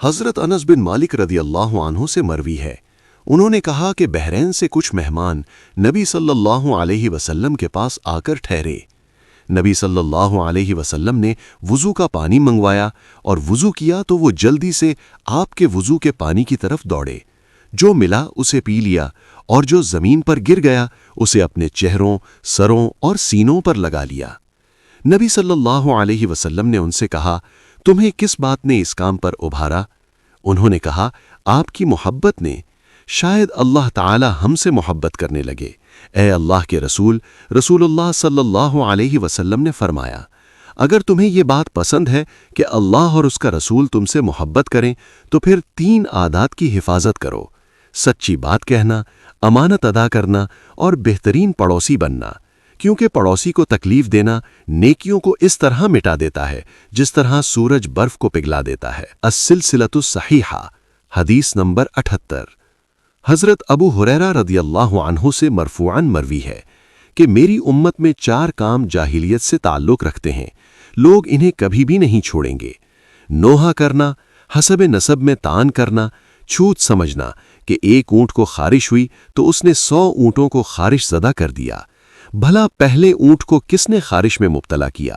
حضرت انس بن مالک رضی اللہ عنہ سے مروی ہے، انہوں نے کہا کہ بحرین سے کچھ مہمان نبی صلی اللہ علیہ وسلم کے پاس آ کر ٹھہرے۔ نبی صلی اللہ علیہ وسلم نے وضو کا پانی منگوایا اور وضو کیا تو وہ جلدی سے آپ کے وضو کے پانی کی طرف دوڑے، جو ملا اسے پی لیا اور جو زمین پر گر گیا اسے اپنے چہروں، سروں اور سینوں پر لگا لیا۔ نبی صلی اللہ علیہ وسلم نے ان سے کہا، تمہیں کس بات نے اس کام پر ابھارا؟ انہوں نے کہا، آپ کی محبت نے۔ شاید اللہ تعالی ہم سے محبت کرنے لگے۔ اے اللہ کے رسول اللہ صلی اللہ علیہ وسلم نے فرمایا، اگر تمہیں یہ بات پسند ہے کہ اللہ اور اس کا رسول تم سے محبت کریں تو پھر 3 عادات کی حفاظت کرو: سچی بات کہنا، امانت ادا کرنا اور بہترین پڑوسی بننا، کیونکہ پڑوسی کو تکلیف دینا نیکیوں کو اس طرح مٹا دیتا ہے جس طرح سورج برف کو پگھلا دیتا ہے۔ السلسلۃ الصحیحہ، حدیث نمبر 78۔ حضرت ابو ہریرہ رضی اللہ عنہ سے مرفوعاً مروی ہے کہ میری امت میں 4 کام جاہلیت سے تعلق رکھتے ہیں، لوگ انہیں کبھی بھی نہیں چھوڑیں گے: نوحہ کرنا، حسب نسب میں تان کرنا، چھوت سمجھنا کہ ایک اونٹ کو خارش ہوئی تو اس نے 100 اونٹوں کو خارش زدہ کر دیا، بھلا پہلے اونٹ کو کس نے خارش میں مبتلا کیا،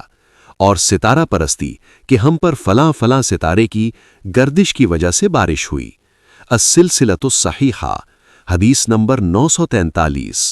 اور ستارہ پرستی کہ ہم پر فلاں فلاں ستارے کی گردش کی وجہ سے بارش ہوئی۔ السلسلۃ الصحیحہ، حدیث نمبر 943۔